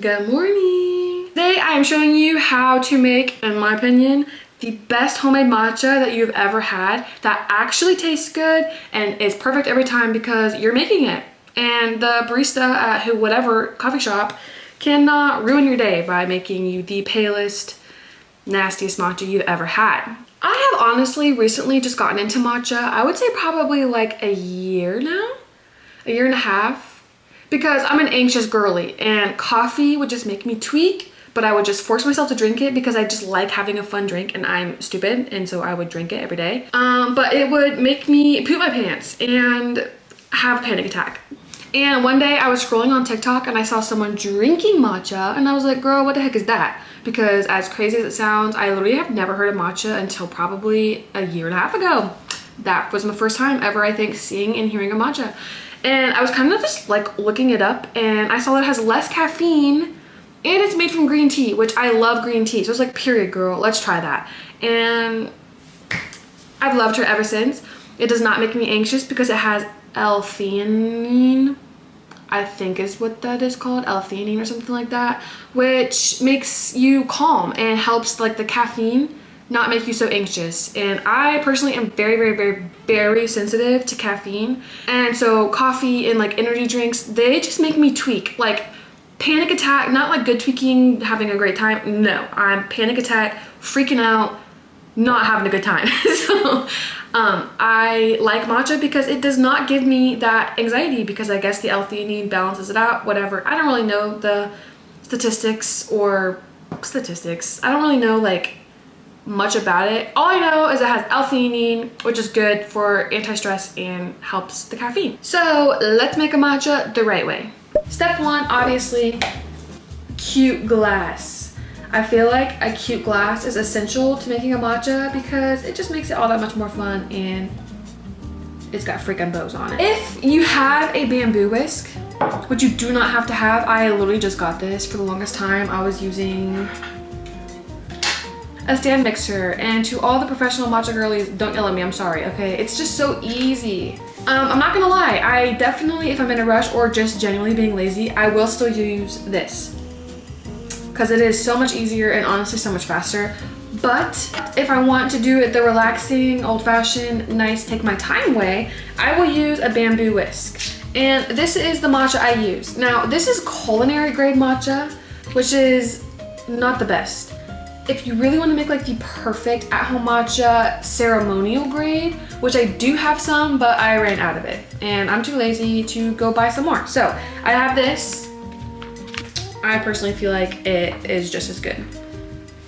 Good morning. Today I am showing you how to make, in my opinion, the best homemade matcha that you've ever had that actually tastes good and is perfect every time because you're making it. And the barista at whatever coffee shop cannot ruin your day by making you the palest, nastiest matcha you've ever had. I have honestly recently just gotten into matcha. I would say probably like a year now, a year and a half. Because I'm an anxious girly and coffee would just make me tweak, but I would just force myself to drink it because I just like having a fun drink and I'm stupid, and so I would drink it every day. But it would make me poop my pants and have a panic attack. And one day I was scrolling on TikTok and I saw someone drinking matcha and I was like, girl, what the heck is that? Because as crazy as it sounds, I literally have never heard of matcha until probably a year and a half ago. That was my first time ever, I think, seeing and hearing of matcha. And I was kind of just like looking it up and I saw that it has less caffeine and it's made from green tea, which I love green tea. So I was like, period, girl, let's try that. And I've loved her ever since. It does not make me anxious because it has L-theanine, I think is what that is called, L-theanine or something like that, which makes you calm and helps like the caffeine not make you so anxious. And I personally am very sensitive to caffeine, and so coffee and like energy drinks, they just make me tweak, like panic attack, not like good tweaking, having a great time. No, I'm panic attack, freaking out, not having a good time. So I like matcha because it does not give me that anxiety, because I guess the L-theanine balances it out, whatever. I don't really know the statistics. I don't really know like much about it. All I know is it has L-theanine, which is good for anti-stress and helps the caffeine. So let's make a matcha the right way. Step one, obviously, cute glass. I feel like a cute glass is essential to making a matcha because it just makes it all that much more fun, and it's got freaking bows on it. If you have a bamboo whisk, which you do not have to have, I literally just got this. For the longest time I was using a stand mixer, and to all the professional matcha girlies, don't yell at me, I'm sorry, okay? It's just so easy. I'm not gonna lie, I definitely, if I'm in a rush or just genuinely being lazy, I will still use this because it is so much easier and honestly so much faster. But if I want to do it the relaxing, old-fashioned, nice, take my time way, I will use a bamboo whisk. And this is the matcha I use. Now, this is culinary grade matcha, which is not the best. If you really want to make like the perfect at-home matcha, ceremonial grade, which I do have some, but I ran out of it and I'm too lazy to go buy some more. So I have this. I personally feel like it is just as good.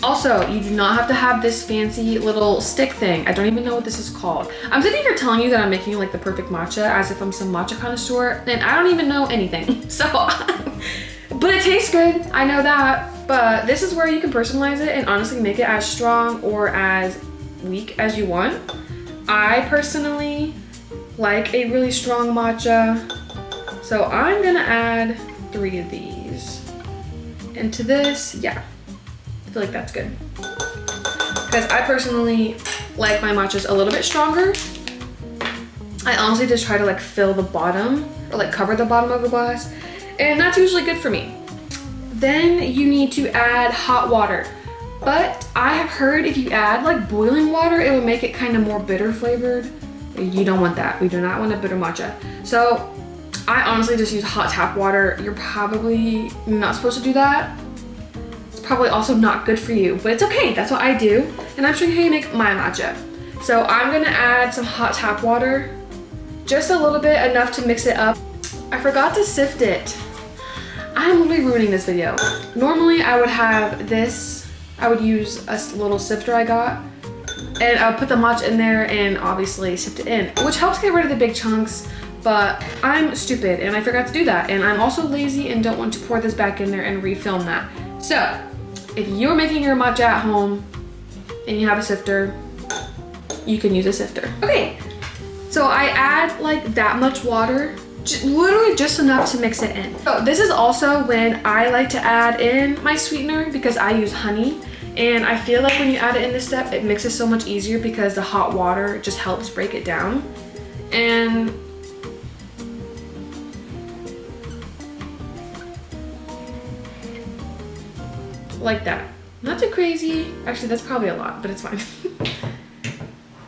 Also, you do not have to have this fancy little stick thing. I don't even know what this is called. I'm sitting here telling you that I'm making like the perfect matcha as if I'm some matcha connoisseur, and I don't even know anything. So, but it tastes good, I know that. But this is where you can personalize it and honestly make it as strong or as weak as you want. I personally like a really strong matcha, so I'm gonna add 3 of these into this. Yeah, I feel like that's good. Because I personally like my matchas a little bit stronger. I honestly just try to like fill the bottom or like cover the bottom of the glass, and that's usually good for me. Then you need to add hot water. But I have heard if you add like boiling water, it will make it kind of more bitter flavored. You don't want that. We do not want a bitter matcha. So I honestly just use hot tap water. You're probably not supposed to do that. It's probably also not good for you, but it's okay. That's what I do. And I'm showing you how you make my matcha. So I'm gonna add some hot tap water, just a little bit, enough to mix it up. I forgot to sift it. I'm literally ruining this video. Normally I would have this, I would use a little sifter I got, and I would put the matcha in there and obviously sift it in, which helps get rid of the big chunks, but I'm stupid and I forgot to do that. And I'm also lazy and don't want to pour this back in there and refilm that. So if you're making your matcha at home and you have a sifter, you can use a sifter. Okay, so I add like that much water, literally just enough to mix it in. So this is also when I like to add in my sweetener because I use honey, and I feel like when you add it in this step, it mixes so much easier because the hot water just helps break it down. And like that. Not too crazy. Actually, that's probably a lot, but it's fine.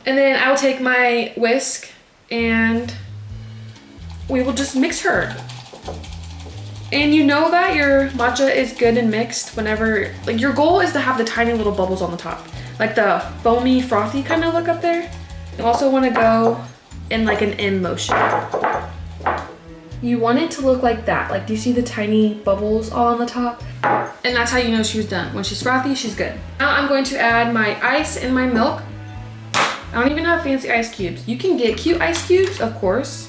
And then I will take my whisk and we will just mix her. And you know that your matcha is good and mixed whenever, like your goal is to have the tiny little bubbles on the top. Like the foamy, frothy kind of look up there. You also want to go in like an M motion. You want it to look like that. Like, do you see the tiny bubbles all on the top? And that's how you know she was done. When she's frothy, she's good. Now I'm going to add my ice and my milk. I don't even have fancy ice cubes. You can get cute ice cubes, of course.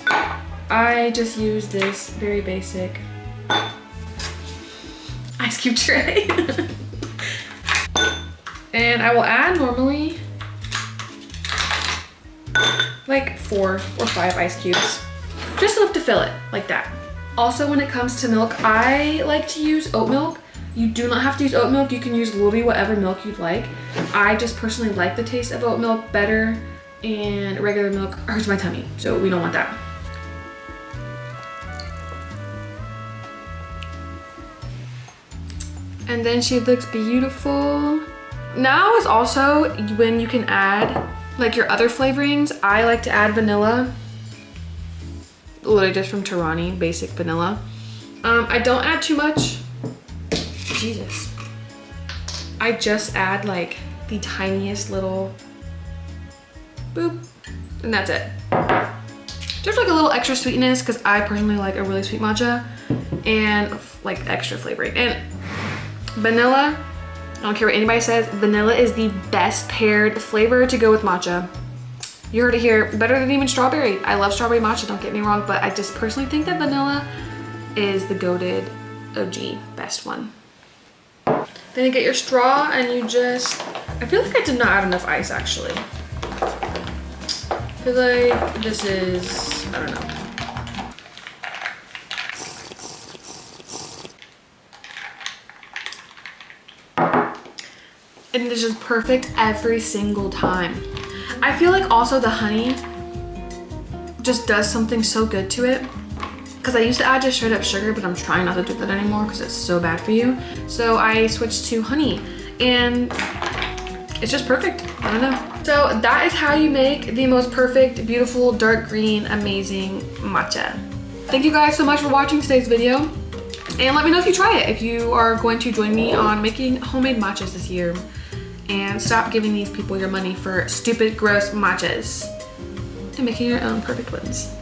I just use this very basic ice cube tray. And I will add normally like 4 or 5 ice cubes. Just enough to fill it, like that. Also, when it comes to milk, I like to use oat milk. You do not have to use oat milk. You can use literally whatever milk you'd like. I just personally like the taste of oat milk better, and regular milk hurts my tummy, so we don't want that. And then she looks beautiful. Now is also when you can add like your other flavorings. I like to add vanilla. Literally just from Tarani, basic vanilla. I don't add too much. Jesus. I just add like the tiniest little boop, and that's it. Just like a little extra sweetness, because I personally like a really sweet matcha, and like extra flavoring. And vanilla, I don't care what anybody says, vanilla is the best paired flavor to go with matcha. You heard it here, better than even strawberry. I love strawberry matcha, don't get me wrong, but I just personally think that vanilla is the goated OG best one. Then you get your straw and you just, I feel like I did not add enough ice actually. I feel like this is, I don't know. And it's just perfect every single time. I feel like also the honey just does something so good to it. Because I used to add just straight up sugar, but I'm trying not to do that anymore because it's so bad for you. So I switched to honey and it's just perfect. I don't know. So that is how you make the most perfect, beautiful, dark green, amazing matcha. Thank you guys so much for watching today's video. And let me know if you try it, if you are going to join me on making homemade matchas this year. And stop giving these people your money for stupid, gross matchas and making your own perfect ones.